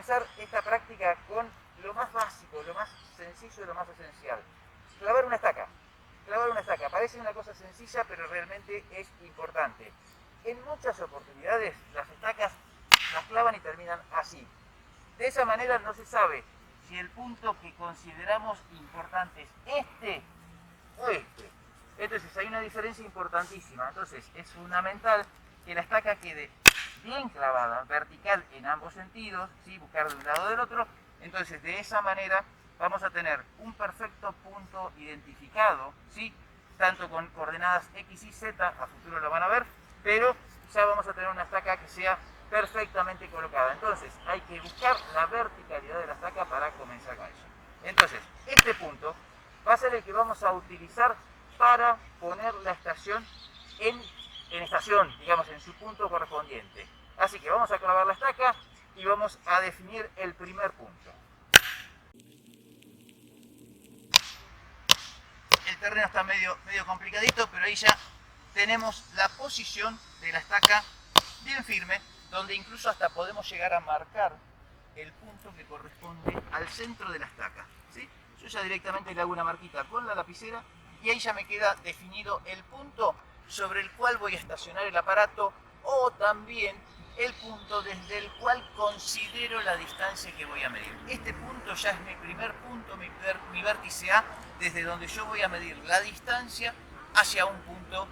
hacer esta práctica con lo más básico, lo más sencillo y lo más esencial. Clavar una estaca. Clavar una estaca. Parece una cosa sencilla, pero realmente es importante. En muchas oportunidades las estacas las clavan y terminan así. De esa manera no se sabe si el punto que consideramos importante es este o este. Entonces hay una diferencia importantísima. Entonces es fundamental que la estaca quede bien clavada, vertical en ambos sentidos, ¿sí? Buscar de un lado o del otro. Entonces de esa manera vamos a tener un perfecto punto identificado, ¿sí? Tanto con coordenadas X y Z, a futuro lo van a ver, pero ya vamos a tener una estaca que sea perfectamente colocada. Entonces hay que buscar la verticalidad de la estaca para comenzar con eso. Entonces este punto va a ser el que vamos a utilizar para poner la estación en estación, digamos, en su punto correspondiente. Así que vamos a clavar la estaca y vamos a definir el primer punto. El terreno está medio complicadito, pero ahí ya tenemos la posición de la estaca bien firme, donde incluso hasta podemos llegar a marcar el punto que corresponde al centro de la estaca, ¿sí? Yo ya directamente le hago una marquita con la lapicera y ahí ya me queda definido el punto sobre el cual voy a estacionar el aparato, o también el punto desde el cual considero la distancia que voy a medir. Este punto ya es mi primer punto, mi vértice A, desde donde yo voy a medir la distancia hacia un punto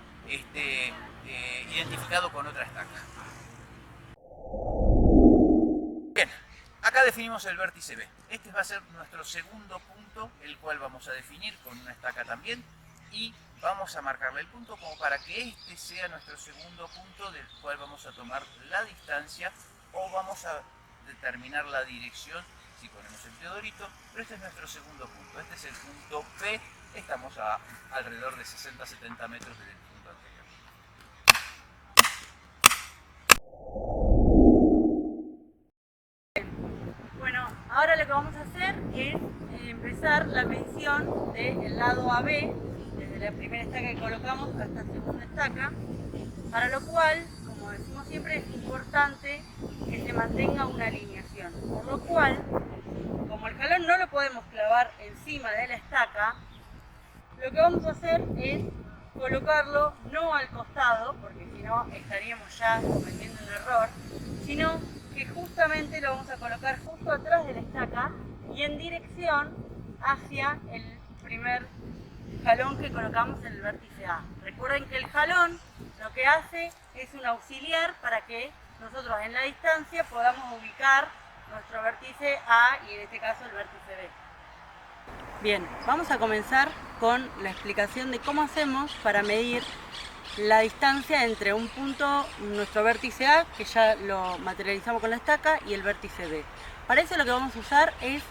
identificado con otra estaca. Bien, acá definimos el vértice B. Este va a ser nuestro segundo punto, el cual vamos a definir con una estaca también, y vamos a marcarle el punto como para que este sea nuestro segundo punto del cual vamos a tomar la distancia o vamos a determinar la dirección si ponemos el teodorito, pero este es nuestro segundo punto. Este es el punto P, estamos a alrededor de 60-70 metros del punto anterior. Bueno, ahora lo que vamos a hacer es empezar la medición del lado AB, desde la primera estaca que colocamos hasta la segunda estaca, para lo cual, como decimos siempre, es importante que se mantenga una alineación, por lo cual, como el jalón no lo podemos clavar encima de la estaca, lo que vamos a hacer es colocarlo no al costado, porque si no estaríamos ya cometiendo un error, sino que justamente lo vamos a colocar justo atrás de la estaca y en dirección hacia el primer jalón que colocamos en el vértice A. Recuerden que el jalón lo que hace es un auxiliar para que nosotros en la distancia podamos ubicar nuestro vértice A y en este caso el vértice B. Bien, vamos a comenzar con la explicación de cómo hacemos para medir la distancia entre un punto, nuestro vértice A, que ya lo materializamos con la estaca, y el vértice B. Para eso lo que vamos a usar es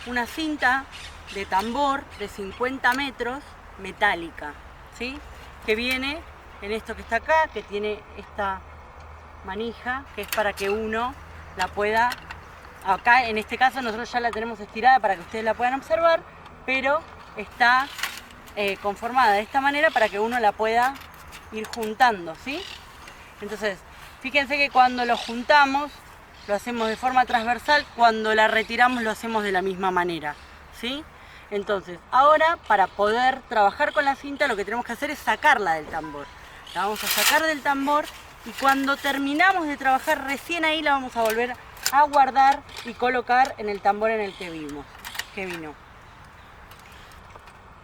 una cinta de tambor de 50 metros metálica, ¿sí? Que viene en esto que está acá, que tiene esta manija, que es para que uno la pueda, acá en este caso nosotros ya la tenemos estirada para que ustedes la puedan observar, pero está conformada de esta manera para que uno la pueda ir juntando, ¿sí? Entonces, fíjense que cuando lo juntamos lo hacemos de forma transversal, cuando la retiramos lo hacemos de la misma manera, ¿sí? Entonces, ahora para poder trabajar con la cinta lo que tenemos que hacer es sacarla del tambor. La vamos a sacar del tambor y cuando terminamos de trabajar recién ahí la vamos a volver a guardar y colocar en el tambor en el que vino.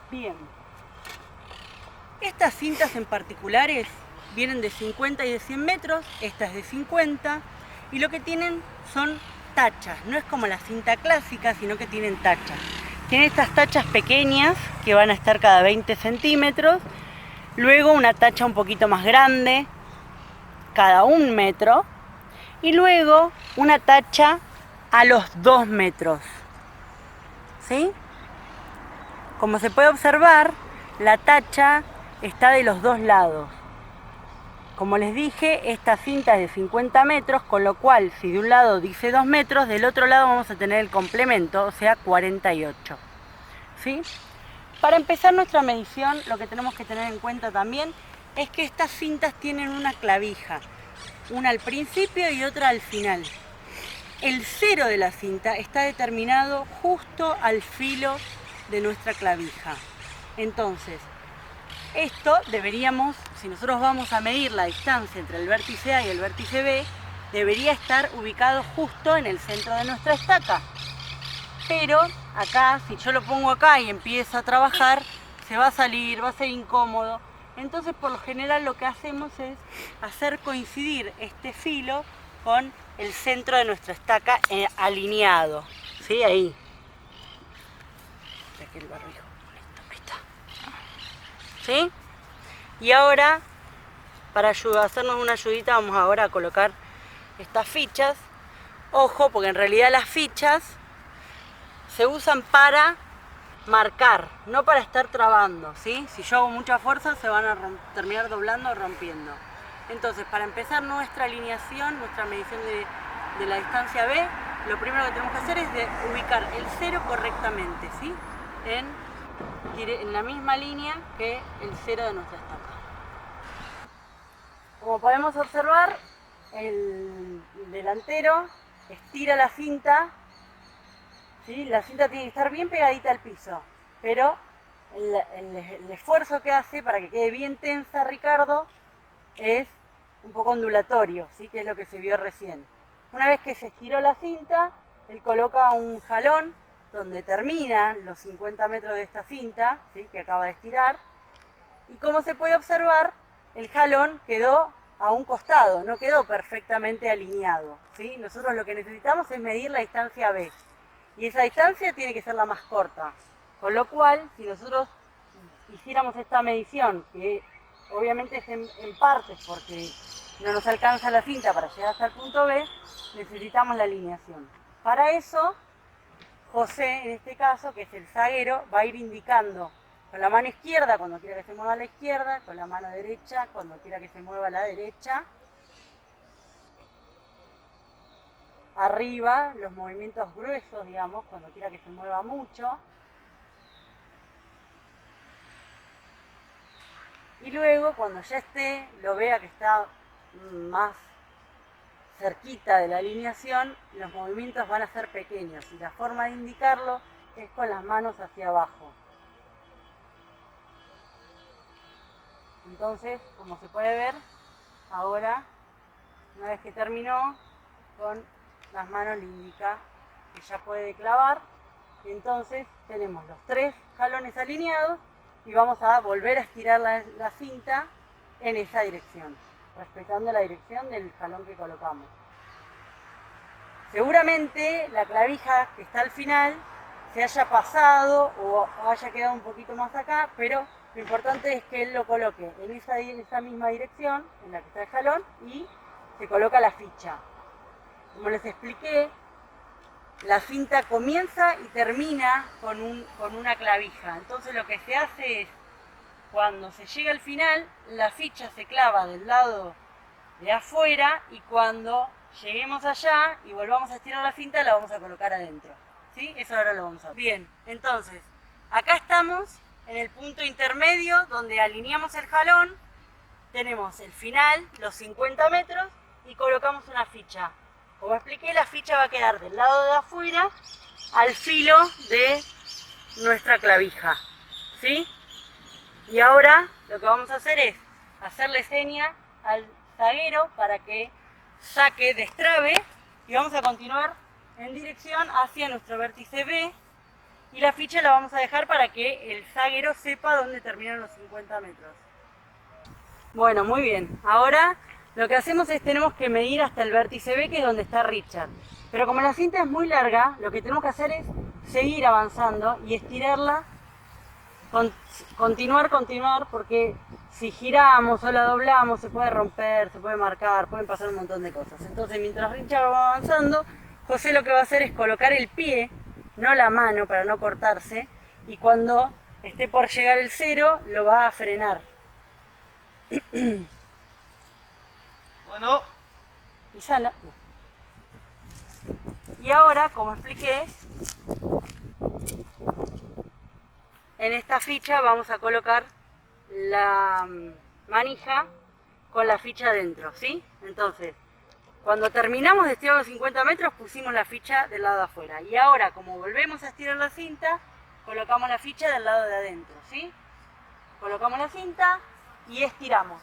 Bien. Estas cintas en particulares vienen de 50 y de 100 metros, esta es de 50, y lo que tienen son tachas, no es como la cinta clásica, sino que tienen tachas. Tienen estas tachas pequeñas que van a estar cada 20 centímetros, luego una tacha un poquito más grande, cada 1 metro, y luego una tacha a los 2 metros. ¿Sí? Como se puede observar, la tacha está de los dos lados. Como les dije, esta cinta es de 50 metros, con lo cual si de un lado dice 2 metros, del otro lado vamos a tener el complemento, o sea 48. ¿Sí? Para empezar nuestra medición, lo que tenemos que tener en cuenta también es que estas cintas tienen una clavija, una al principio y otra al final. el cero de la cinta está determinado justo al filo de nuestra clavija. Entonces, esto deberíamos, si nosotros vamos a medir la distancia entre el vértice A y el vértice B, debería estar ubicado justo en el centro de nuestra estaca. Pero acá, si yo lo pongo acá y empiezo a trabajar, se va a salir, va a ser incómodo. Entonces, por lo general, lo que hacemos es hacer coincidir este filo con el centro de nuestra estaca alineado. ¿Sí? Ahí. Aquí el barrijo. Ahí está. ¿Sí? Y ahora, para hacernos una ayudita, vamos ahora a colocar estas fichas. Ojo, porque en realidad las fichas se usan para marcar, no para estar trabando, ¿sí? Si yo hago mucha fuerza se van a terminar doblando o rompiendo. Entonces, para empezar nuestra alineación, nuestra medición de la distancia B, lo primero que tenemos que hacer es ubicar el cero correctamente, ¿sí? En la misma línea que el cero de nuestra estaca. Como podemos observar, el delantero estira la cinta. ¿Sí? La cinta tiene que estar bien pegadita al piso, pero el esfuerzo que hace para que quede bien tensa Ricardo es un poco ondulatorio, ¿sí? Que es lo que se vio recién. Una vez que se estiró la cinta, él coloca un jalón donde terminan los 50 metros de esta cinta, ¿sí? Que acaba de estirar, y como se puede observar, el jalón quedó a un costado, no quedó perfectamente alineado, ¿sí? Nosotros lo que necesitamos es medir la distancia B. Y esa distancia tiene que ser la más corta. Con lo cual, si nosotros hiciéramos esta medición, que obviamente es en partes porque no nos alcanza la cinta para llegar hasta el punto B, necesitamos la alineación. Para eso, José, en este caso, que es el zaguero, va a ir indicando con la mano izquierda cuando quiera que se mueva a la izquierda, con la mano derecha cuando quiera que se mueva a la derecha. Arriba, los movimientos gruesos, digamos, cuando quiera que se mueva mucho. Y luego, cuando ya lo vea que está más cerquita de la alineación, los movimientos van a ser pequeños. Y la forma de indicarlo es con las manos hacia abajo. Entonces, como se puede ver, ahora, una vez que terminó, con las manos le indica que ya puede clavar. Y entonces tenemos los 3 jalones alineados y vamos a volver a estirar la cinta en esa dirección, respetando la dirección del jalón que colocamos. Seguramente la clavija que está al final se haya pasado o haya quedado un poquito más acá, pero lo importante es que él lo coloque en esa misma dirección en la que está el jalón y se coloca la ficha. Como les expliqué, la cinta comienza y termina con una clavija. Entonces lo que se hace es, cuando se llega al final, la ficha se clava del lado de afuera y cuando lleguemos allá y volvamos a estirar la cinta, la vamos a colocar adentro. ¿Sí? Eso ahora lo vamos a ver. Bien, entonces, acá estamos en el punto intermedio donde alineamos el jalón, tenemos el final, los 50 metros y colocamos una ficha. Como expliqué, la ficha va a quedar del lado de afuera al filo de nuestra clavija, ¿sí? Y ahora lo que vamos a hacer es hacerle seña al zaguero para que saque, destrabe y vamos a continuar en dirección hacia nuestro vértice B y la ficha la vamos a dejar para que el zaguero sepa dónde terminan los 50 metros. Bueno, muy bien. Ahora lo que hacemos es tenemos que medir hasta el vértice B, que es donde está Richard. Pero como la cinta es muy larga, lo que tenemos que hacer es seguir avanzando y estirarla, continuar, porque si giramos o la doblamos se puede romper, se puede marcar, pueden pasar un montón de cosas. Entonces mientras Richard va avanzando, José lo que va a hacer es colocar el pie, no la mano para no cortarse, y cuando esté por llegar el cero lo va a frenar. Bueno. Pisala. Y ahora, como expliqué, en esta ficha vamos a colocar la manija con la ficha dentro, ¿sí? Entonces, Cuando terminamos de estirar los 50 metros pusimos la ficha del lado de afuera. Y ahora, como volvemos a estirar la cinta, colocamos la ficha del lado de adentro, ¿sí? Colocamos la cinta y estiramos.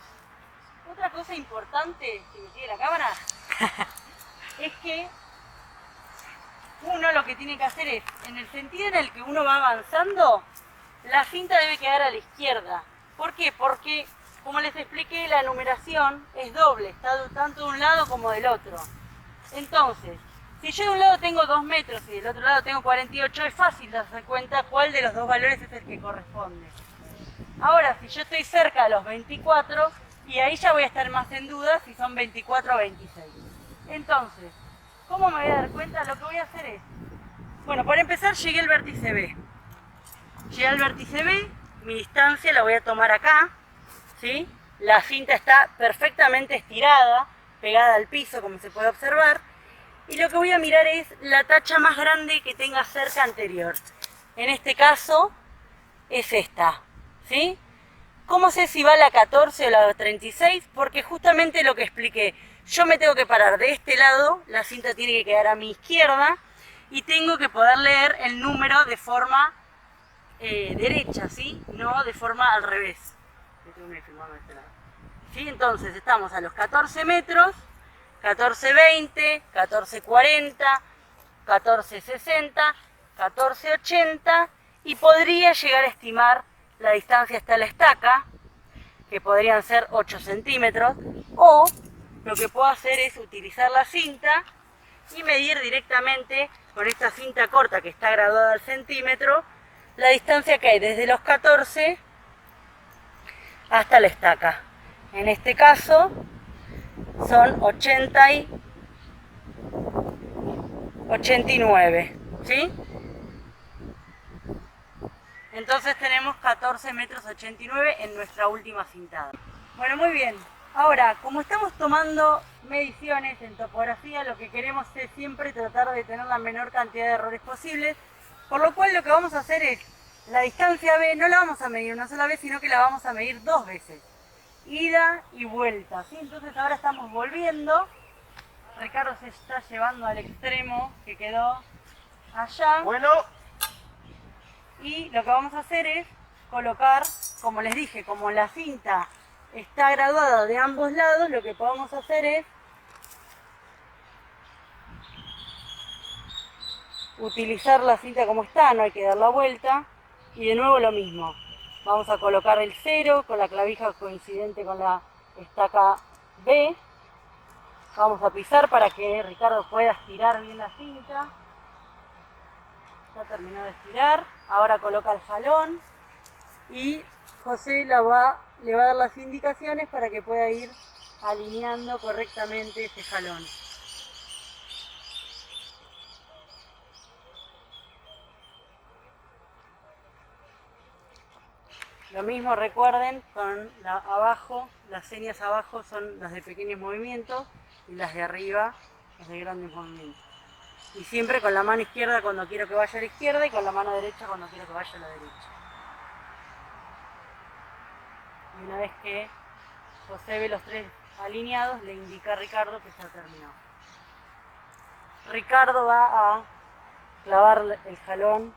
Otra cosa importante, si me sigue la cámara, es que uno lo que tiene que hacer es, en el sentido en el que uno va avanzando, la cinta debe quedar a la izquierda. ¿Por qué? Porque, como les expliqué, la numeración es doble, está tanto de un lado como del otro. Entonces, si yo de un lado tengo 2 metros y del otro lado tengo 48, es fácil darse cuenta cuál de los dos valores es el que corresponde. Ahora, si yo estoy cerca de los 24, y ahí ya voy a estar más en duda si son 24 o 26. Entonces, ¿cómo me voy a dar cuenta? Lo que voy a hacer es, bueno, para empezar llegué al vértice B. Llegué al vértice B, mi distancia la voy a tomar acá, ¿sí? La cinta está perfectamente estirada, pegada al piso, como se puede observar. Y lo que voy a mirar es la tacha más grande que tenga cerca anterior. En este caso es esta, ¿sí? ¿Cómo sé si va la 14 o la 36? Porque justamente lo que expliqué, yo me tengo que parar de este lado, la cinta tiene que quedar a mi izquierda y tengo que poder leer el número de forma derecha, ¿sí? No de forma al revés. ¿Sí? Entonces estamos a los 14 metros, 14:20, 14:40, 14:60, 14:80 y podría llegar a estimar la distancia hasta la estaca, que podrían ser 8 centímetros, o lo que puedo hacer es utilizar la cinta y medir directamente con esta cinta corta que está graduada al centímetro, la distancia que hay desde los 14 hasta la estaca. En este caso son 89, ¿sí? Entonces tenemos 14 metros 89 en nuestra última cintada. Bueno, muy bien. Ahora, como estamos tomando mediciones en topografía, lo que queremos es siempre tratar de tener la menor cantidad de errores posibles, por lo cual lo que vamos a hacer es, la distancia B no la vamos a medir una sola vez, sino que la vamos a medir 2 veces. Ida y vuelta, ¿sí? Entonces ahora estamos volviendo. Ricardo se está llevando al extremo que quedó allá. Bueno. Y lo que vamos a hacer es colocar, como les dije, como la cinta está graduada de ambos lados, lo que podemos hacer es utilizar la cinta como está, no hay que dar la vuelta. Y de nuevo lo mismo. Vamos a colocar el 0 con la clavija coincidente con la estaca B. Vamos a pisar para que Ricardo pueda estirar bien la cinta. Ya terminó de estirar. Ahora coloca el jalón y José le va a dar las indicaciones para que pueda ir alineando correctamente ese jalón. Lo mismo recuerden, con abajo, las señas abajo son las de pequeños movimientos y las de arriba las de grandes movimientos. Y siempre con la mano izquierda cuando quiero que vaya a la izquierda y con la mano derecha cuando quiero que vaya a la derecha. Y una vez que José ve los 3 alineados, le indica a Ricardo que ya terminó. Ricardo va a clavar el jalón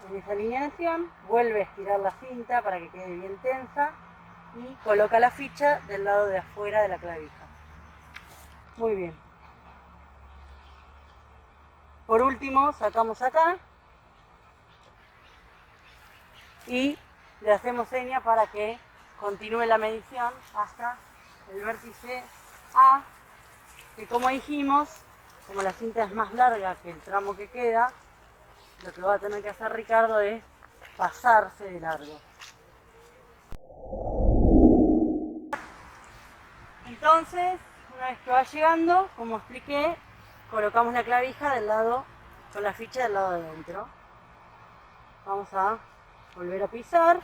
en esa alineación, vuelve a estirar la cinta para que quede bien tensa y coloca la ficha del lado de afuera de la clavija. Muy bien. Por último, sacamos acá y le hacemos seña para que continúe la medición hasta el vértice A, que como dijimos, como la cinta es más larga que el tramo que queda, lo que va a tener que hacer Ricardo es pasarse de largo. Entonces, una vez que va llegando, como expliqué, colocamos la clavija del lado, con la ficha del lado de adentro. Vamos a volver a pisar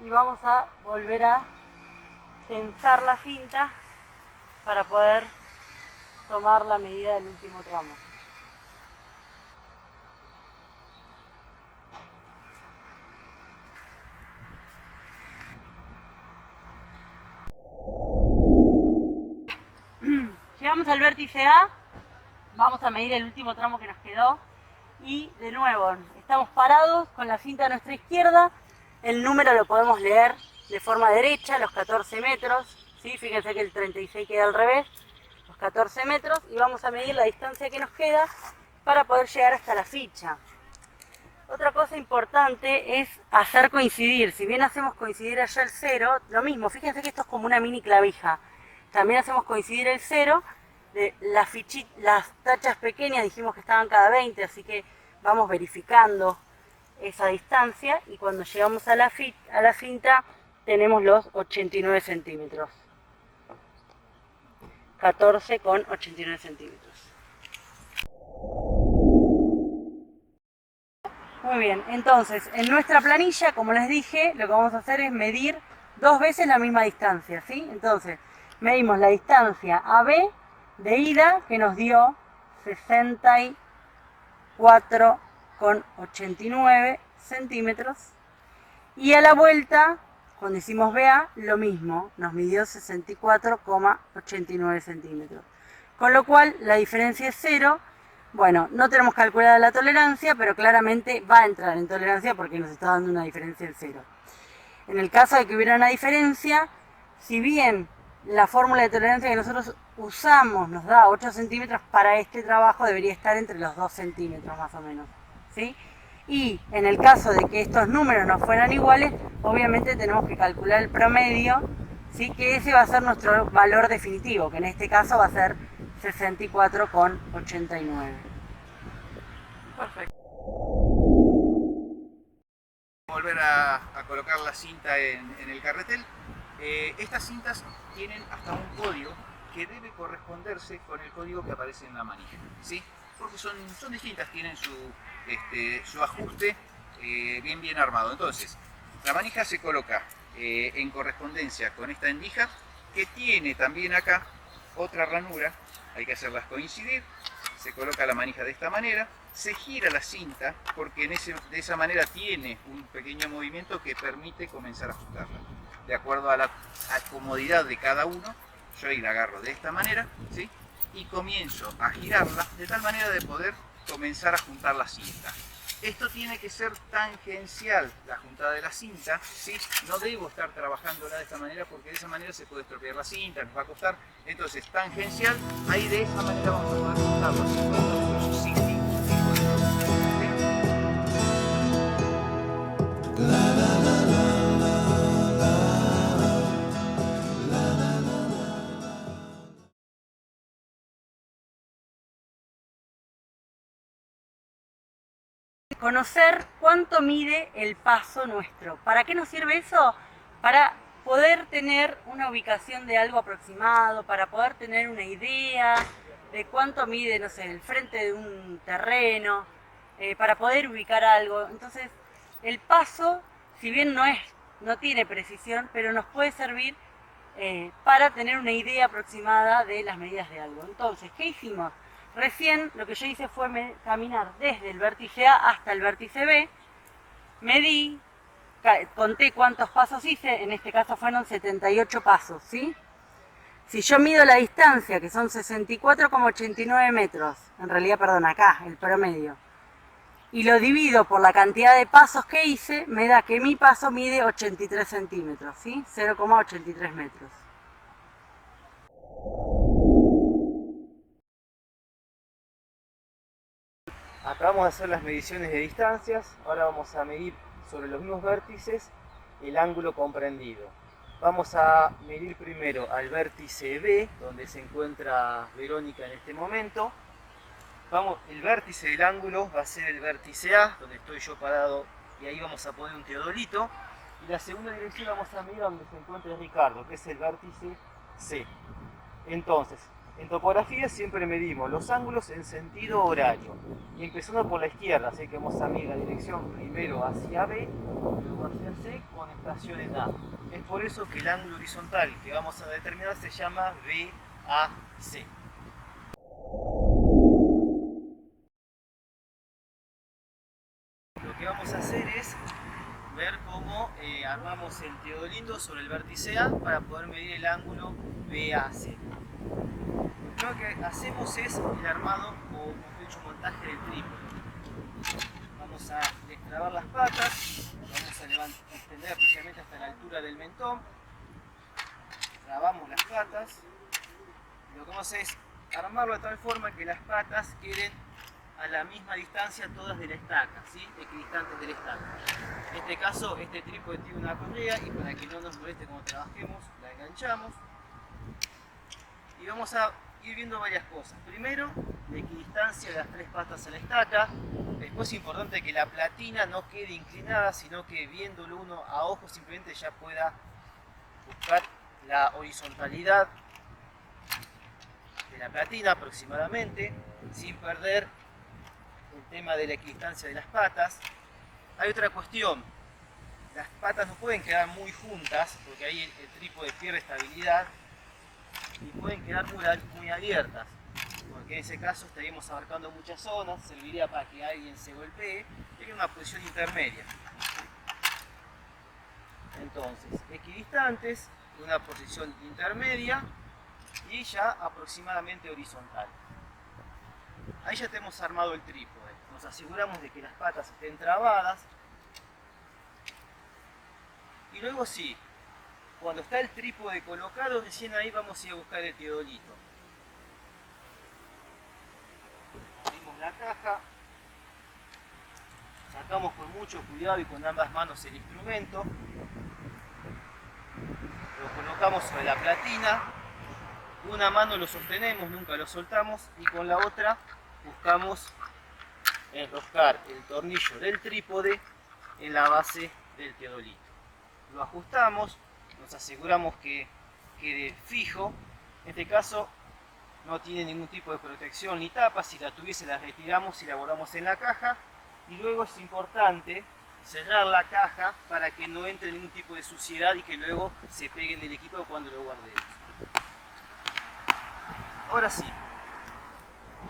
y vamos a volver a tensar la cinta para poder tomar la medida del último tramo. llegamos al vértice A, vamos a medir el último tramo que nos quedó y de nuevo estamos parados con la cinta a nuestra izquierda, el número lo podemos leer de forma derecha, los 14 metros, ¿sí? Fíjense que el 36 queda al revés, los 14 metros, y vamos a medir la distancia que nos queda para poder llegar hasta la ficha. Otra cosa importante es hacer coincidir, si bien hacemos coincidir allá el 0, lo mismo, fíjense que esto es como una mini clavija, también hacemos coincidir el 0, de las tachas pequeñas dijimos que estaban cada 20, así que vamos verificando esa distancia y cuando llegamos a la cinta tenemos los 89 centímetros, 14,89 centímetros. Muy bien, entonces en nuestra planilla, como les dije, lo que vamos a hacer es medir 2 veces la misma distancia, ¿sí? Entonces, medimos la distancia AB de ida, que nos dio 64,89 centímetros, y a la vuelta, cuando hicimos BA, lo mismo, nos midió 64,89 centímetros. Con lo cual, la diferencia es 0. Bueno, no tenemos calculada la tolerancia, pero claramente va a entrar en tolerancia porque nos está dando una diferencia del 0. En el caso de que hubiera una diferencia, si bien la fórmula de tolerancia que nosotros usamos nos da 8 centímetros, para este trabajo debería estar entre los 2 centímetros más o menos, ¿sí? Y en el caso de que estos números no fueran iguales, obviamente tenemos que calcular el promedio, ¿sí? Que ese va a ser nuestro valor definitivo, que en este caso va a ser 64,89. Perfecto. Volver a colocar la cinta en el carretel. Estas cintas tienen hasta un código que debe corresponderse con el código que aparece en la manija, ¿sí? Porque son distintas, tienen su ajuste bien armado. Entonces, la manija se coloca en correspondencia con esta endija, que tiene también acá otra ranura. Hay que hacerlas coincidir, se coloca la manija de esta manera, se gira la cinta porque de esa manera tiene un pequeño movimiento que permite comenzar a ajustarla. De acuerdo a la comodidad de cada uno, yo ahí la agarro de esta manera, ¿sí? Y comienzo a girarla de tal manera de poder comenzar a juntar la cinta. Esto tiene que ser tangencial, la juntada de la cinta, ¿sí? No debo estar trabajándola de esta manera porque de esa manera se puede estropear la cinta, nos va a costar. Entonces, tangencial, ahí de esa manera vamos a poder juntar la cinta sin ningún tipo de problema, Conocer cuánto mide el paso nuestro. ¿Para qué nos sirve eso? Para poder tener una ubicación de algo aproximado, para poder tener una idea de cuánto mide, no sé, el frente de un terreno, para poder ubicar algo. Entonces, el paso, si bien no tiene precisión, pero nos puede servir para tener una idea aproximada de las medidas de algo. Entonces, ¿qué hicimos? Recién lo que yo hice fue caminar desde el vértice A hasta el vértice B, medí, conté cuántos pasos hice, en este caso fueron 78 pasos, ¿sí? Si yo mido la distancia, que son 64,89 metros, en realidad, perdón, acá, el promedio, y lo divido por la cantidad de pasos que hice, me da que mi paso mide 83 centímetros, ¿sí? 0,83 metros. Acabamos de hacer las mediciones de distancias, ahora vamos a medir sobre los mismos vértices el ángulo comprendido. Vamos a medir primero al vértice B, donde se encuentra Verónica en este momento. El vértice del ángulo va a ser el vértice A, donde estoy yo parado, y ahí vamos a poner un teodolito. Y la segunda dirección vamos a medir donde se encuentra Ricardo, que es el vértice C. Entonces, en topografía siempre medimos los ángulos en sentido horario, y empezando por la izquierda, así que vamos a medir la dirección primero hacia B, luego hacia C, con estación en A. Es por eso que el ángulo horizontal que vamos a determinar se llama BAC. Lo que vamos a hacer es ver cómo armamos el teodolito sobre el vértice A para poder medir el ángulo BAC. Lo que que hacemos es el armado o mejor dicho montaje del trípode. Vamos a destrabar las patas, vamos a extender aproximadamente hasta la altura del mentón, trabamos las patas y lo que vamos a hacer es armarlo de tal forma que las patas queden a la misma distancia todas de la estaca, ¿sí? Equidistantes de la estaca. En este caso, este trípode tiene una correa y para que no nos moleste cuando trabajemos, la enganchamos. Y vamos a ir viendo varias cosas. Primero, la equidistancia de las tres patas a la estaca. Después es importante que la platina no quede inclinada, sino que viéndolo uno a ojo simplemente ya pueda buscar la horizontalidad de la platina aproximadamente, sin perder el tema de la equidistancia de las patas. Hay otra cuestión, las patas no pueden quedar muy juntas porque ahí el trípode pierde estabilidad y pueden quedar muy abiertas, porque en ese caso estaríamos abarcando muchas zonas, serviría para que alguien se golpee, y en una posición intermedia. Entonces, equidistantes, una posición intermedia y ya aproximadamente horizontal. Ahí ya tenemos armado el trípode. Nos aseguramos de que las patas estén trabadas. Y luego sí, cuando está el trípode colocado, recién ahí vamos a ir a buscar el teodolito. Abrimos la caja. Sacamos con mucho cuidado y con ambas manos el instrumento. Lo colocamos sobre la platina. Una mano lo sostenemos, nunca lo soltamos, y con la otra buscamos enroscar el tornillo del trípode en la base del teodolito. Lo ajustamos, nos aseguramos que quede fijo. En este caso no tiene ningún tipo de protección ni tapa, si la tuviese la retiramos y la guardamos en la caja. Y luego es importante cerrar la caja para que no entre ningún tipo de suciedad y que luego se pegue en el equipo cuando lo guardemos. Ahora sí,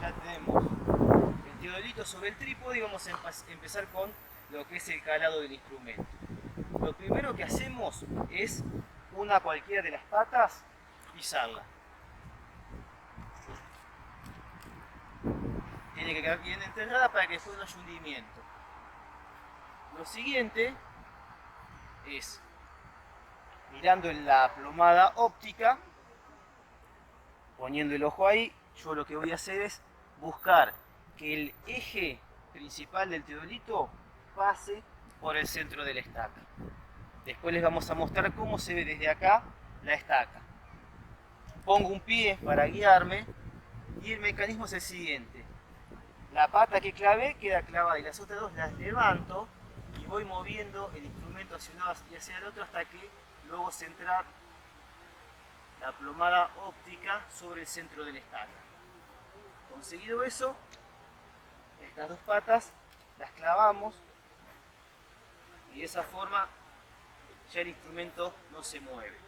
ya tenemos el teodolito sobre el trípode y vamos a empezar con lo que es el calado del instrumento. Lo primero que hacemos es una cualquiera de las patas pisarla. Tiene que quedar bien enterrada para que después no haya hundimiento. Lo siguiente es, mirando en la plomada óptica, poniendo el ojo ahí, yo lo que voy a hacer es buscar que el eje principal del teodolito pase por el centro de la estaca. Después les vamos a mostrar cómo se ve desde acá la estaca. Pongo un pie para guiarme y el mecanismo es el siguiente. La pata que clavé queda clavada y las otras dos las levanto y voy moviendo el instrumento hacia un lado y hacia el otro hasta que luego centrar la plomada óptica sobre el centro del estaca. Conseguido eso, estas dos patas las clavamos y de esa forma ya el instrumento no se mueve.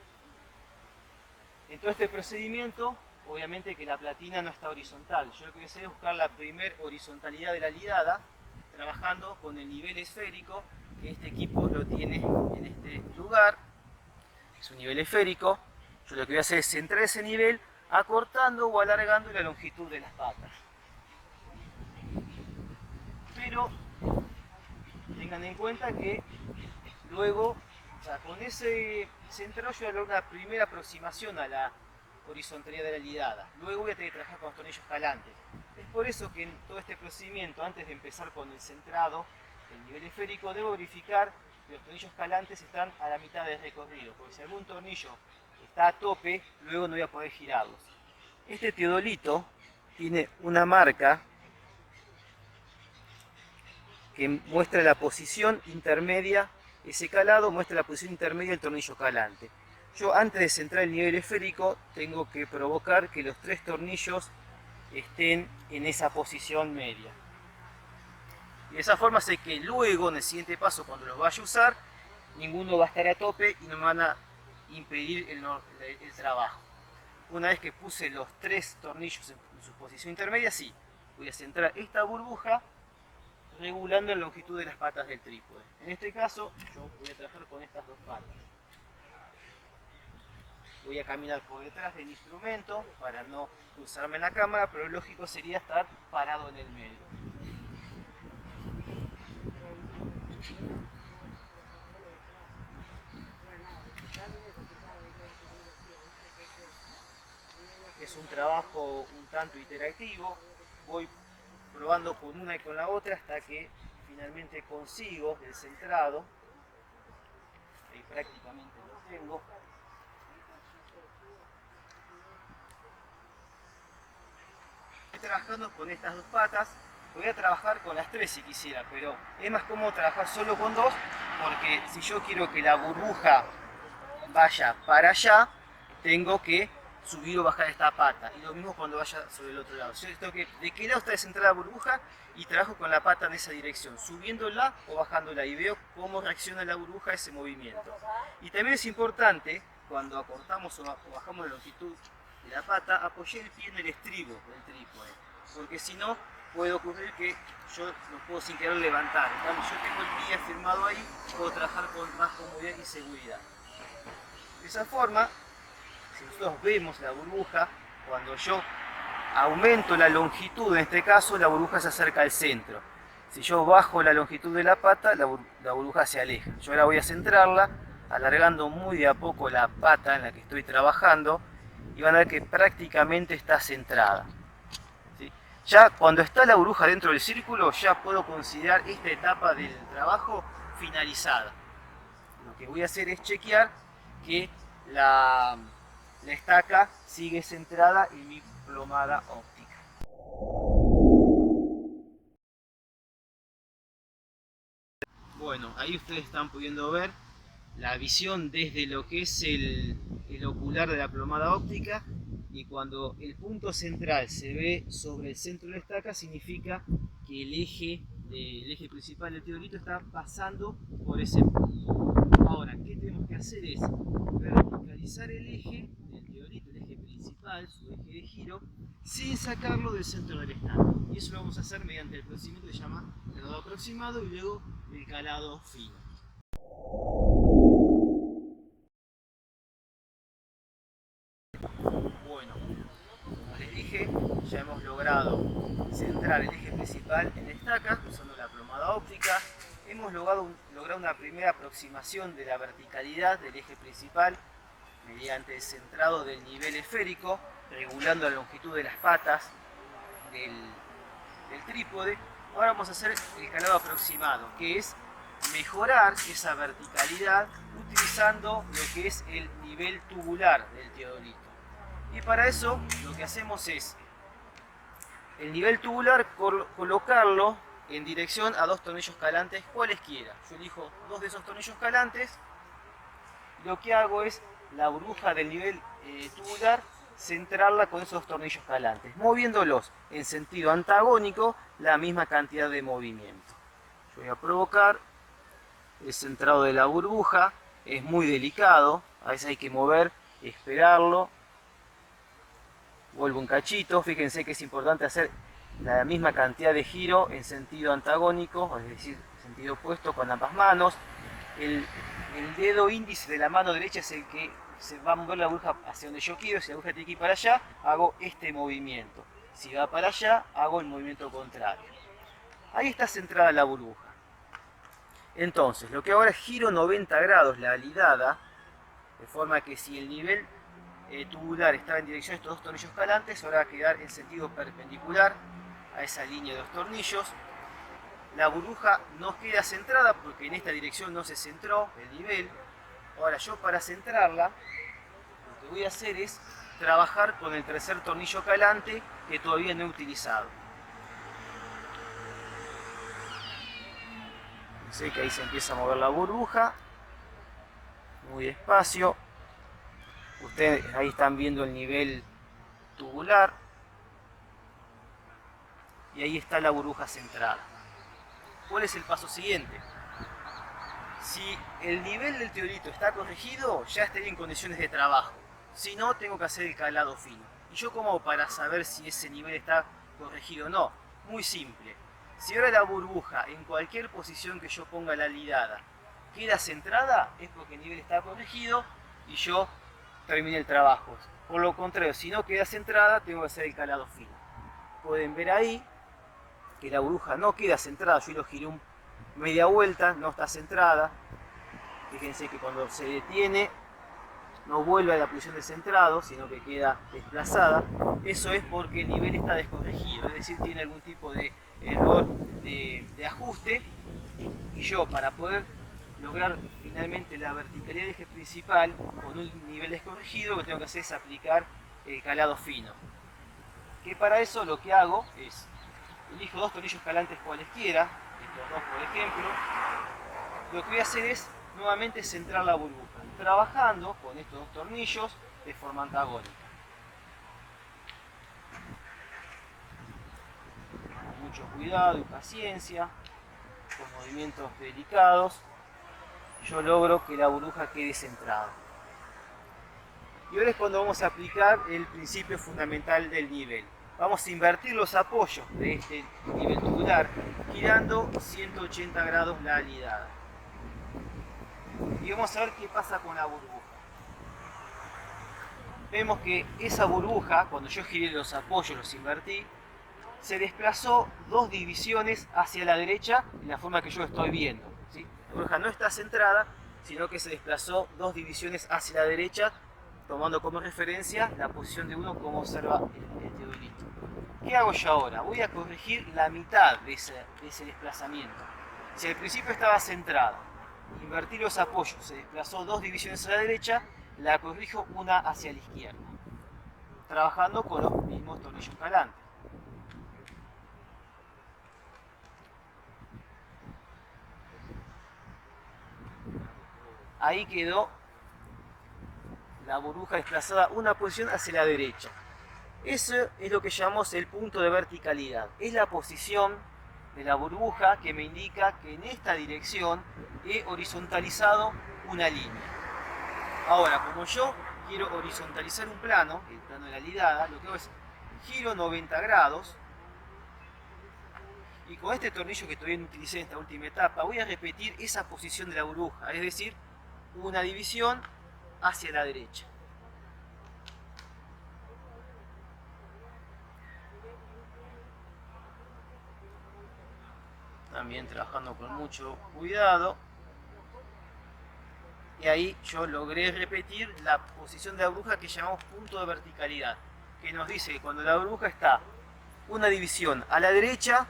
En todo este procedimiento, obviamente que la platina no está horizontal. Yo lo que voy a hacer es buscar la primer horizontalidad de la lidada, trabajando con el nivel esférico, que este equipo lo tiene en este lugar. Es un nivel esférico. Yo lo que voy a hacer es centrar ese nivel acortando o alargando la longitud de las patas. Pero tengan en cuenta que luego, o sea, con ese centrado yo voy a lograr una primera aproximación a la horizontalidad de la lidada. Luego voy a tener que trabajar con los tornillos calantes. Es por eso que en todo este procedimiento, antes de empezar con el centrado del nivel esférico, debo verificar que los tornillos calantes están a la mitad del recorrido, porque si algún tornillo está a tope, luego no voy a poder girarlos. Este teodolito tiene una marca que muestra la posición intermedia, ese calado muestra la posición intermedia del tornillo calante. Yo antes de centrar el nivel esférico tengo que provocar que los tres tornillos estén en esa posición media. Y de esa forma sé que luego en el siguiente paso, cuando los vaya a usar, ninguno va a estar a tope y no me van a impedir el trabajo. Una vez que puse los tres tornillos en su posición intermedia, sí, voy a centrar esta burbuja regulando la longitud de las patas del trípode. En este caso, yo voy a trabajar con estas dos patas. voy a caminar por detrás del instrumento para no cruzarme en la cámara, pero lo lógico sería estar parado en el medio. Es un trabajo un tanto interactivo, voy probando con una y con la otra hasta que finalmente consigo el centrado. Ahí prácticamente lo tengo. Estoy trabajando con estas dos patas, voy a trabajar con las tres si quisiera, pero es más cómodo trabajar solo con dos, porque si yo quiero que la burbuja vaya para allá, tengo que subir o bajar esta pata, y lo mismo cuando vaya sobre el otro lado. Yo tengo que de qué lado está descentrada la burbuja y trabajo con la pata en esa dirección, subiéndola o bajándola, y veo cómo reacciona la burbuja a ese movimiento. Y también es importante, cuando acortamos o bajamos la longitud de la pata, apoyar el pie en el estribo del trípode, porque si no puede ocurrir que yo lo puedo sin querer levantar. Cuando yo tengo el pie afirmado ahí, puedo trabajar con más comodidad y seguridad. De esa forma, si nosotros vemos la burbuja, cuando yo aumento la longitud, en este caso, la burbuja se acerca al centro. Si yo bajo la longitud de la pata, la burbuja se aleja. Yo ahora voy a centrarla, alargando muy de a poco la pata en la que estoy trabajando, y van a ver que prácticamente está centrada. ¿Sí? Ya cuando está la burbuja dentro del círculo, ya puedo considerar esta etapa del trabajo finalizada. Lo que voy a hacer es chequear que la estaca sigue centrada en mi plomada óptica. Bueno, ahí ustedes están pudiendo ver la visión desde lo que es el ocular de la plomada óptica, y cuando el punto central se ve sobre el centro de la estaca, significa que el eje principal del teodolito está pasando por ese punto. Ahora, ¿qué tenemos que hacer? Es verticalizar el eje del teodolito, el eje principal, su eje de giro, sin sacarlo del centro del estaca. Y eso lo vamos a hacer mediante el procedimiento que se llama calado aproximado y luego el calado fino. Bueno, como les dije, ya hemos logrado centrar el eje principal en la estaca usando la plomada óptica. Hemos logrado una primera aproximación de la verticalidad del eje principal mediante el centrado del nivel esférico, regulando la longitud de las patas del trípode. Ahora vamos a hacer el calado aproximado, que es mejorar esa verticalidad utilizando lo que es el nivel tubular del teodolito. Y para eso lo que hacemos es el nivel tubular colocarlo en dirección a dos tornillos calantes cualesquiera. Yo elijo dos de esos tornillos calantes. Lo que hago es la burbuja del nivel tubular centrarla con esos tornillos calantes, moviéndolos en sentido antagónico la misma cantidad de movimiento. Yo voy a provocar el centrado de la burbuja, es muy delicado, a veces hay que mover, esperarlo. Vuelvo un cachito, fíjense que es importante hacer la misma cantidad de giro en sentido antagónico, es decir, sentido opuesto con ambas manos. El dedo índice de la mano derecha es el que se va a mover la burbuja hacia donde yo quiero. Si la burbuja tiene que ir para allá, hago este movimiento. Si va para allá, hago el movimiento contrario. Ahí está centrada la burbuja. Entonces, lo que ahora es giro 90 grados la alidada, de forma que si el nivel tubular estaba en dirección a estos dos tornillos calantes, ahora va a quedar en sentido perpendicular a esa línea de los tornillos. La burbuja no queda centrada porque en esta dirección no se centró el nivel. Ahora yo, para centrarla, lo que voy a hacer es trabajar con el tercer tornillo calante que todavía no he utilizado. Sé que ahí se empieza a mover la burbuja muy despacio. Ustedes ahí están viendo el nivel tubular y ahí está la burbuja centrada. ¿Cuál es el paso siguiente? Si el nivel del teodolito está corregido, ya estaría en condiciones de trabajo. Si no, tengo que hacer el calado fino. ¿Y yo cómo hago para saber si ese nivel está corregido o no? Muy simple. Si ahora la burbuja, en cualquier posición que yo ponga la alidada, queda centrada, es porque el nivel está corregido y yo terminé el trabajo. Por lo contrario, si no queda centrada, tengo que hacer el calado fino. Pueden ver ahí que la burbuja no queda centrada, yo lo giré media vuelta, no está centrada. Fíjense que cuando se detiene no vuelve a la posición de centrado, sino que queda desplazada. Eso es porque el nivel está descorregido, es decir, tiene algún tipo de error de ajuste. Y yo, para poder lograr finalmente la verticalidad del eje principal con un nivel descorregido, lo que tengo que hacer es aplicar el calado fino. Que para eso lo que hago es, elijo dos tornillos calantes cualesquiera, estos dos por ejemplo. Lo que voy a hacer es nuevamente centrar la burbuja, trabajando con estos dos tornillos de forma antagónica. Con mucho cuidado y paciencia, con movimientos delicados, yo logro que la burbuja quede centrada. Y ahora es cuando vamos a aplicar el principio fundamental del nivel. Vamos a invertir los apoyos de este nivel tubular, girando 180 grados la alidada. Y vamos a ver qué pasa con la burbuja. Vemos que esa burbuja, cuando yo giré los apoyos, los invertí, se desplazó 2 divisiones hacia la derecha en la forma que yo estoy viendo, ¿sí? La burbuja no está centrada, sino que se desplazó 2 divisiones hacia la derecha, tomando como referencia la posición de uno, como observa el teodolito. ¿Qué hago yo ahora? Voy a corregir la mitad de ese desplazamiento. Si al principio estaba centrada, invertí los apoyos, se desplazó 2 divisiones a la derecha, la corrijo una hacia la izquierda, trabajando con los mismos tornillos calantes. Ahí quedó la burbuja desplazada una posición hacia la derecha. Eso es lo que llamamos el punto de verticalidad. Es la posición de la burbuja que me indica que en esta dirección he horizontalizado una línea. Ahora, como yo quiero horizontalizar un plano, el plano de la alidada, lo que hago es giro 90 grados y con este tornillo que todavía no utilicé en esta última etapa voy a repetir esa posición de la burbuja, es decir, una división hacia la derecha. También trabajando con mucho cuidado. Y ahí yo logré repetir la posición de la burbuja que llamamos punto de verticalidad, que nos dice que cuando la burbuja está una división a la derecha,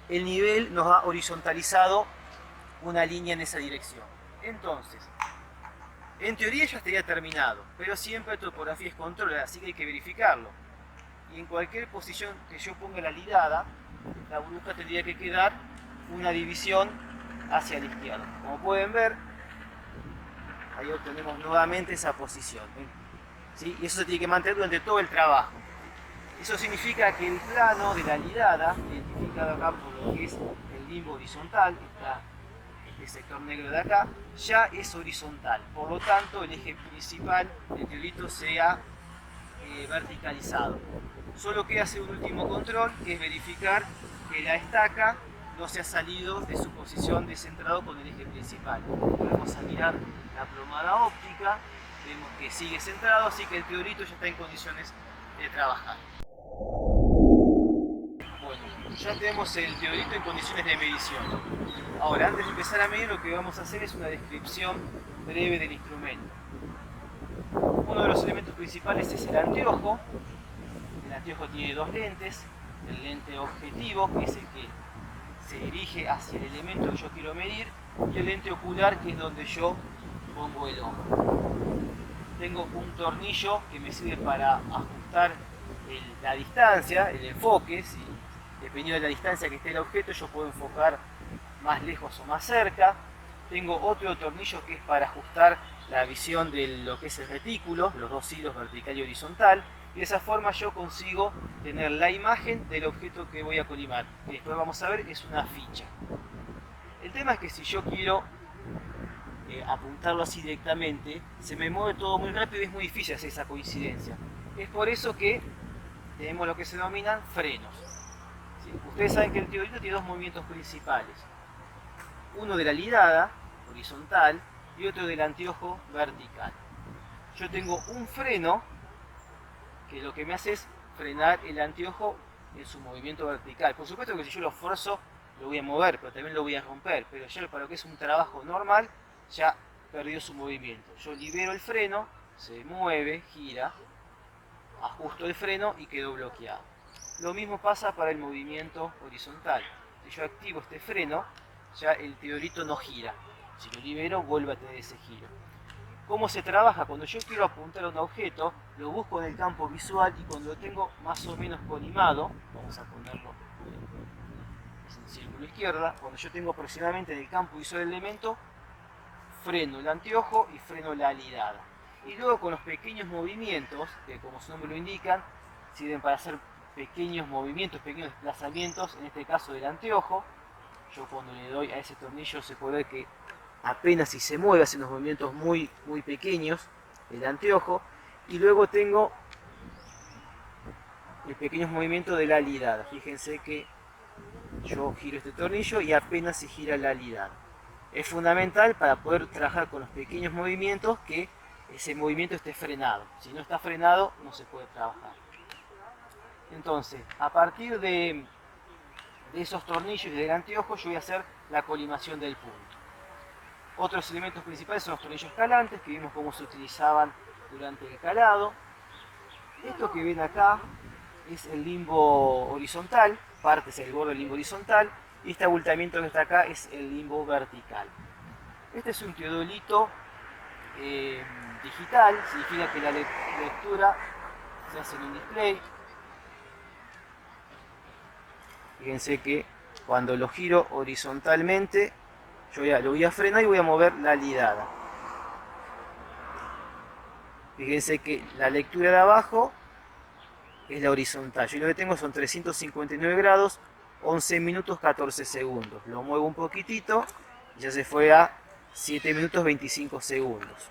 el nivel nos ha horizontalizado una línea en esa dirección. Entonces, en teoría ya estaría terminado, pero siempre topografía es control, así que hay que verificarlo. Y en cualquier posición que yo ponga la alidada, la burbuja tendría que quedar una división hacia la izquierda. Como pueden ver, ahí obtenemos nuevamente esa posición, ¿sí? Y eso se tiene que mantener durante todo el trabajo. Eso significa que el plano de la alidada, identificado acá por lo que es el limbo horizontal, este sector negro de acá, ya es horizontal. Por lo tanto, el eje principal del teodolito se ha verticalizado. Solo queda hacer un último control, que es verificar que la estaca no se ha salido de su posición de centrado con el eje principal. Vamos a mirar la plomada óptica, vemos que sigue centrado, así que el teodolito ya está en condiciones de trabajar. Bueno, ya tenemos el teodolito en condiciones de medición. Ahora, antes de empezar a medir, lo que vamos a hacer es una descripción breve del instrumento. Uno de los elementos principales es el anteojo. El anteojo tiene 2 lentes, el lente objetivo, que es el que se dirige hacia el elemento que yo quiero medir, y el lente ocular, que es donde yo pongo el ojo. Tengo un tornillo que me sirve para ajustar la distancia, el enfoque. Si, dependiendo de la distancia que esté el objeto, yo puedo enfocar más lejos o más cerca. Tengo otro tornillo que es para ajustar la visión de lo que es el retículo, los 2 hilos vertical y horizontal. Y de esa forma yo consigo tener la imagen del objeto que voy a colimar, que después vamos a ver es una ficha. El tema es que si yo quiero apuntarlo así directamente, se me mueve todo muy rápido y es muy difícil hacer esa coincidencia. Es por eso que tenemos lo que se denominan frenos. ¿Sí? Ustedes saben que el teodolito tiene 2 movimientos principales. Uno de la alidada, horizontal, y otro del anteojo, vertical. yo tengo un freno que lo que me hace es frenar el anteojo en su movimiento vertical. Por supuesto que si yo lo esfuerzo lo voy a mover, pero también lo voy a romper, pero ya para lo que es un trabajo normal ya perdió su movimiento. Yo libero el freno, se mueve, gira, ajusto el freno y quedó bloqueado. Lo mismo pasa para el movimiento horizontal. Si yo activo este freno, ya el teorito no gira. Si lo libero, vuelve a tener ese giro. ¿Cómo se trabaja? Cuando yo quiero apuntar a un objeto, lo busco en el campo visual y cuando lo tengo más o menos colimado, vamos a ponerlo en círculo izquierda, cuando yo tengo aproximadamente en el campo visual el elemento, freno el anteojo y freno la alidada. Y luego con los pequeños movimientos, que como su nombre lo indican, sirven para hacer pequeños movimientos, pequeños desplazamientos, en este caso del anteojo. Yo cuando le doy a ese tornillo se puede ver que apenas si se mueve, hace unos movimientos muy pequeños el anteojo. Y luego tengo el pequeño movimiento de la alidada. Fíjense que yo giro este tornillo y apenas se gira la alidada. Es fundamental para poder trabajar con los pequeños movimientos que ese movimiento esté frenado. Si no está frenado, no se puede trabajar. Entonces, a partir de esos tornillos y del anteojo, yo voy a hacer la colimación del punto. Otros elementos principales son los tornillos calantes, que vimos cómo se utilizaban durante el calado. Esto que ven acá es el limbo horizontal, parte es el borde del limbo horizontal, y este abultamiento que está acá es el limbo vertical. Este es un teodolito digital, significa que la lectura se hace en un display. Fíjense que cuando lo giro horizontalmente, yo lo voy a frenar y voy a mover la alidada. Fíjense que la lectura de abajo es la horizontal. Yo lo que tengo son 359 grados, 11 minutos 14 segundos. Lo muevo un poquitito y ya se fue a 7 minutos 25 segundos.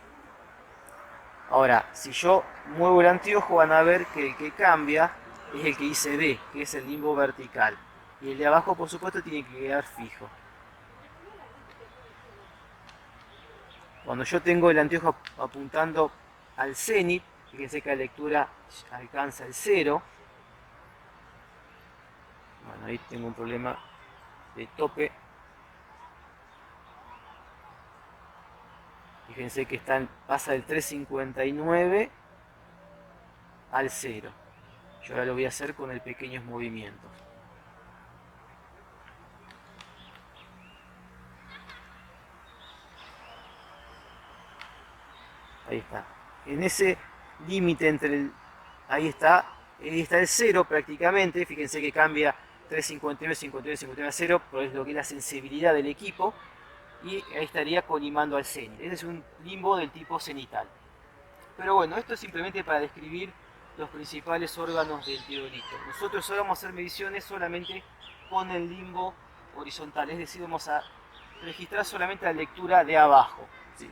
Ahora, si yo muevo el anteojo van a ver que el que cambia es el que dice D, que es el limbo vertical. Y el de abajo, por supuesto, tiene que quedar fijo. Cuando yo tengo el anteojo apuntando al cenit, fíjense que la lectura alcanza el 0. Bueno, ahí tengo un problema de tope. Fíjense que pasa del 359 al 0. Yo ahora lo voy a hacer con el pequeños movimientos. Ahí está. En ese límite entre ahí está el 0 prácticamente. Fíjense que cambia 359, 59, 59 a 0, pero es lo que es la sensibilidad del equipo. Y ahí estaría colimando al cenit. Este es un limbo del tipo cenital. Pero bueno, esto es simplemente para describir los principales órganos del teodolito. Nosotros ahora vamos a hacer mediciones solamente con el limbo horizontal, es decir, vamos a registrar solamente la lectura de abajo. ¿Sí?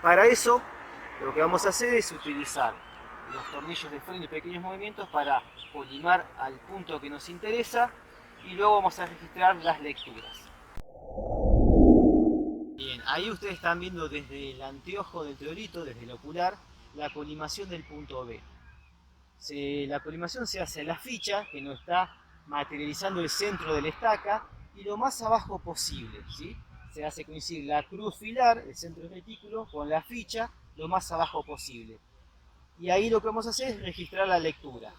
Para eso, lo que vamos a hacer es utilizar los tornillos de freno y pequeños movimientos para colimar al punto que nos interesa y luego vamos a registrar las lecturas. Bien, ahí ustedes están viendo desde el anteojo del teodolito, desde el ocular, la colimación del punto B. La colimación se hace en la ficha, que nos está materializando el centro de la estaca, y lo más abajo posible, ¿sí? Se hace coincidir la cruz filar, el centro del retículo, con la ficha, lo más abajo posible. Y ahí lo que vamos a hacer es registrar la lectura.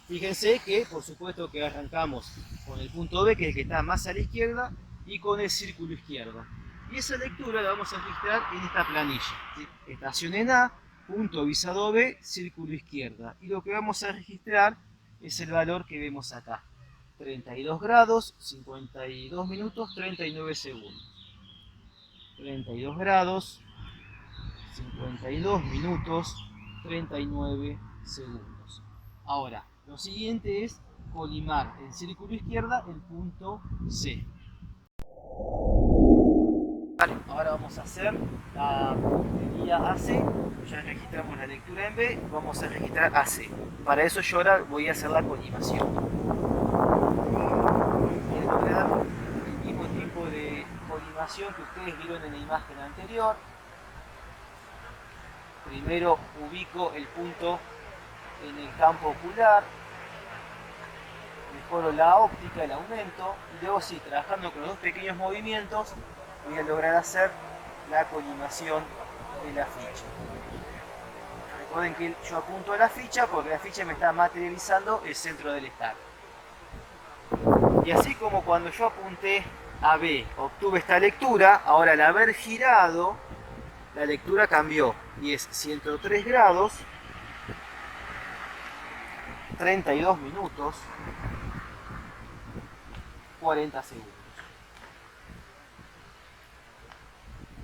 Fíjense que, por supuesto, que arrancamos con el punto B, que es el que está más a la izquierda, y con el círculo izquierdo. Y esa lectura la vamos a registrar en esta planilla. ¿Sí? Estación en A, punto visado B, círculo izquierda. Y lo que vamos a registrar es el valor que vemos acá. 32 grados, 52 minutos, 39 segundos. 32 grados, 52 minutos, 39 segundos. Ahora, lo siguiente es colimar en círculo izquierda el punto C. Vale, ahora vamos a hacer la puntería AC. Ya registramos la lectura en B, vamos a registrar AC. Para eso yo ahora voy a hacer la colimación. Voy a lograr el mismo tipo de colimación que ustedes vieron en la imagen anterior. Primero ubico el punto en el campo ocular, mejoro la óptica, el aumento, y luego sí, trabajando con los dos pequeños movimientos, voy a lograr hacer la colimación de la ficha. Recuerden que yo apunto a la ficha porque la ficha me está materializando el centro del estaca. Y así como cuando yo apunté a B, obtuve esta lectura, ahora al haber girado, la lectura cambió y es 103 grados, 32 minutos, 40 segundos.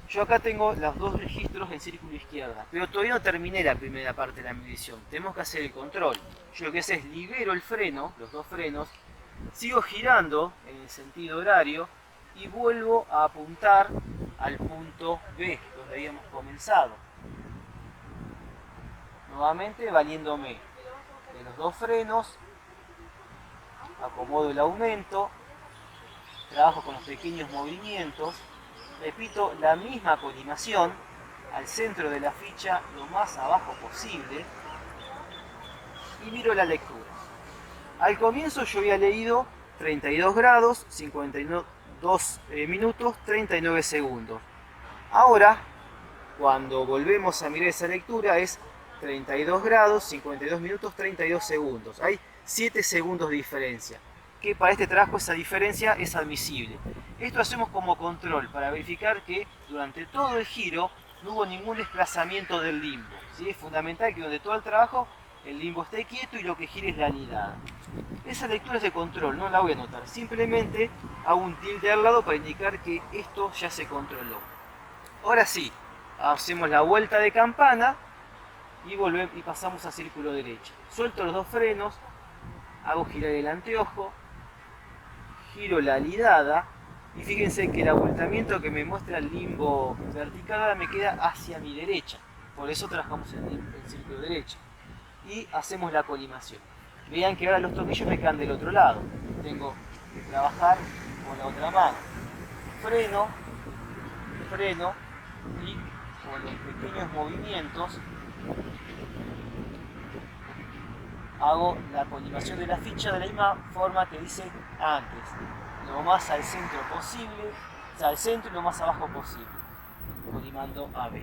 Yo acá tengo los dos registros en círculo izquierda, pero todavía no terminé la primera parte de la medición. Tenemos que hacer el control. Yo lo que hago es libero el freno, los dos frenos, sigo girando en el sentido horario y vuelvo a apuntar al punto B, donde habíamos comenzado. Nuevamente valiéndome de los dos frenos, acomodo el aumento, trabajo con los pequeños movimientos, repito la misma colimación al centro de la ficha lo más abajo posible y miro la lectura. Al comienzo yo había leído 32 grados, 52 minutos, 39 segundos. Ahora, cuando volvemos a mirar esa lectura es 32 grados, 52 minutos, 32 segundos. Hay 7 segundos de diferencia, que para este trabajo esa diferencia es admisible. Esto hacemos como control para verificar que durante todo el giro no hubo ningún desplazamiento del limbo. ¿Sí? Es fundamental que durante todo el trabajo el limbo esté quieto y lo que gire es la anidada. Esa lectura es de control, no la voy a anotar. Simplemente hago un tilde al lado para indicar que esto ya se controló. Ahora sí, hacemos la vuelta de campana y volvemos y pasamos a círculo derecho. Suelto los dos frenos, hago girar el anteojo, giro la alidada y fíjense que el abultamiento que me muestra el limbo vertical ahora me queda hacia mi derecha. Por eso trabajamos en el círculo derecho. Y hacemos la colimación. Vean que ahora los tornillos me quedan del otro lado. Tengo que trabajar con la otra mano. Freno, freno y con los pequeños movimientos hago la colimación de la ficha de la misma forma que hice antes. Lo más al centro posible, o sea, al centro y lo más abajo posible. Colimando a B.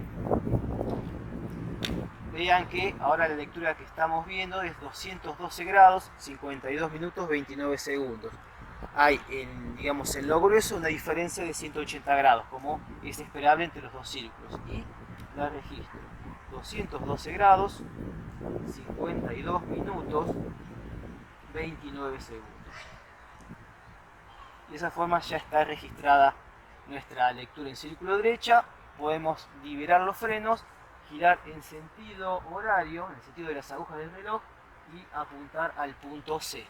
Vean que ahora la lectura que estamos viendo es 212 grados, 52 minutos, 29 segundos. Hay digamos, en lo grueso una diferencia de 180 grados, como es esperable entre los dos círculos. Y la registro. 212 grados, 52 minutos, 29 segundos. De esa forma ya está registrada nuestra lectura en círculo derecha. Podemos liberar los frenos, girar en sentido horario, en el sentido de las agujas del reloj y apuntar al punto C.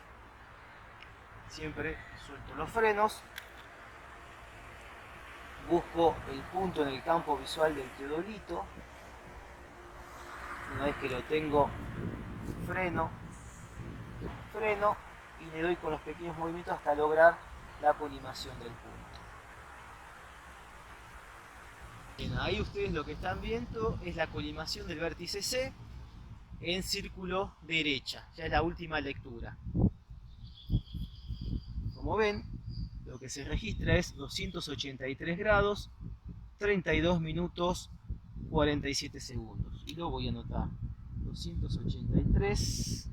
Siempre suelto los frenos, busco el punto en el campo visual del teodolito. Una vez que lo tengo, freno, freno y le doy con los pequeños movimientos hasta lograr la colimación del punto. Bien, ahí ustedes lo que están viendo es la colimación del vértice C en círculo derecha. Ya es la última lectura. Como ven, lo que se registra es 283 grados, 32 minutos, 47 segundos. Y lo voy a anotar. 283,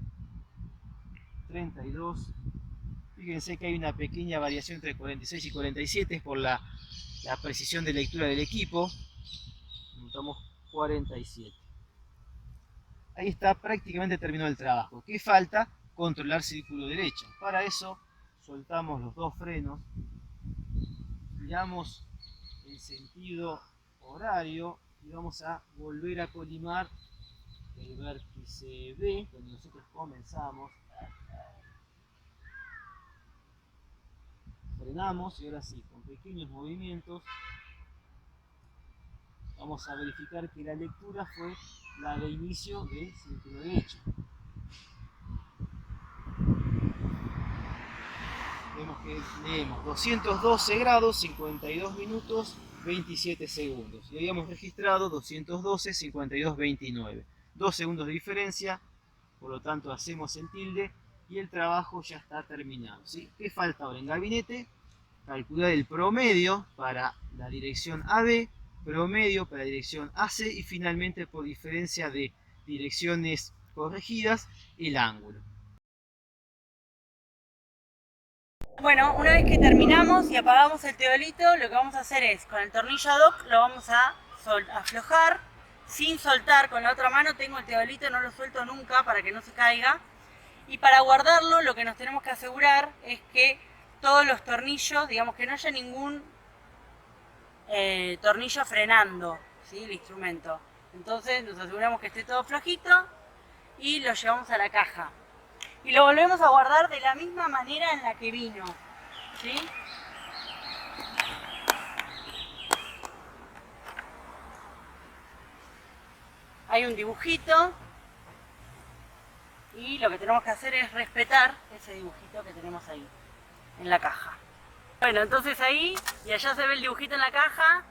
32. Fíjense que hay una pequeña variación entre 46 y 47, es por la precisión de lectura del equipo. Anotamos 47. Ahí está, prácticamente terminado el trabajo. ¿Qué falta? Controlar círculo derecho. Para eso soltamos los dos frenos, giramos en sentido horario y vamos a volver a colimar el vértice B, donde nosotros comenzamos. Frenamos y ahora sí, con pequeños movimientos vamos a verificar que la lectura fue la de inicio de círculo derecho. Vemos que leemos 212 grados, 52 minutos, 27 segundos. Y habíamos registrado 212, 52, 29. 2 segundos de diferencia, por lo tanto hacemos el tilde y el trabajo ya está terminado, ¿sí? ¿Qué falta ahora en gabinete? Calcular el promedio para la dirección AB, promedio para la dirección AC y finalmente por diferencia de direcciones corregidas, el ángulo. Bueno, una vez que terminamos y apagamos el teodolito, lo que vamos a hacer es, con el tornillo ad hoc, lo vamos a aflojar sin soltar. Con la otra mano tengo el teodolito, no lo suelto nunca para que no se caiga. Y para guardarlo, lo que nos tenemos que asegurar es que todos los tornillos, digamos que no haya ningún tornillo frenando, ¿sí?, el instrumento. Entonces nos aseguramos que esté todo flojito y lo llevamos a la caja. Y lo volvemos a guardar de la misma manera en la que vino, ¿sí? Hay un dibujito y lo que tenemos que hacer es respetar ese dibujito que tenemos ahí, en la caja. Bueno, entonces ahí, y allá se ve el dibujito en la caja.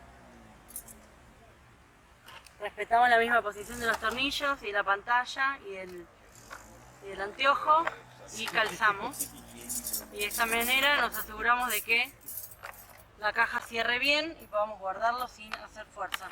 Respetamos la misma posición de los tornillos y la pantalla y el anteojo y calzamos. Y de esta manera nos aseguramos de que la caja cierre bien y podamos guardarlo sin hacer fuerza.